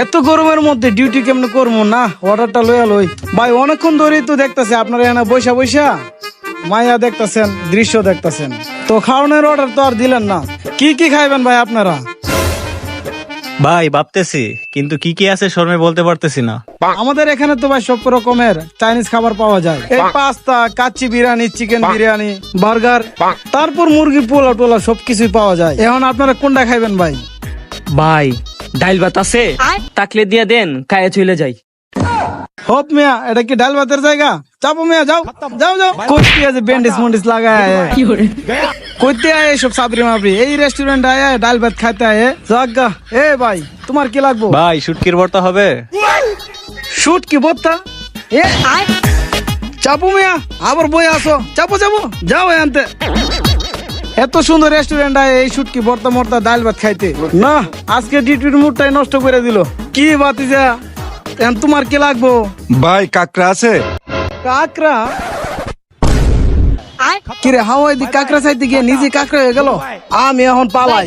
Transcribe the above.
এত গরমের মধ্যে ডিউটি কেমনে করবো না, অর্ডারটা লইয়া লই। ভাই অনেকক্ষণ ধরেই তো দেখতেছি আপনারা এখানে বৈশা বৈশা মায়া দেখতেছেন, দৃশ্য দেখতেছেন, তো খাওয়ানোর অর্ডার তো আর দিলেন না। কি কি খাইবেন ভাই আপনারা? ভাই ভাবতেছি, কিন্তু কি কি আছে শর্মে বলতে পারতেছি না। আমাদের এখানে তো ভাই সব রকমের চাইনিজ খাবার পাওয়া যায়, এই pasta, kacchi biryani, chicken biryani, burger, তারপর মুরগি পোলা টোলা সবকিছুই পাওয়া যায়। এখন আপনারা কোনটা খাইবেন ভাই? ভাই ডাইল ভাত আছে, তাকলে দিয়ে দেন, খায়ে চলে যাই। হোপ মিয়া, এটা কি ডাল ভাতের জায়গা? চাপো মিয়া, যাও যাও যাও। কইতে আছে ব্যান্ডেজ মন্ডিস লাগায়, কইতে আয় সব সাবরি মাবরি এই রেস্টুরেন্ট আয় ডাল ভাত খাইতে আয় জাগা। এ ভাই তোমার কি লাগবো? ভাই শুটকির ভর্তা হবে? শুট কি ভর্তা? এ চাপো মিয়া, আবার বই আসো, চাপো চাপো, যাও আনতে। এত সুন্দর রেস্টুরেন্ট আয় এই শুটকি ভর্তা মর্তা ডাল ভাত খাইতে না, আজকে ডিউটির মুডটাই নষ্ট করে দিল। কি বাতিজা, এখন তোমার কি লাগবো? ভাই কাকড়া আছে? কাকড়া? কিরে হাওয়াই দি কাকড়া চাইতে গিয়ে নিজে কাকড়া হয়ে গেল। আমি এখন পালাই।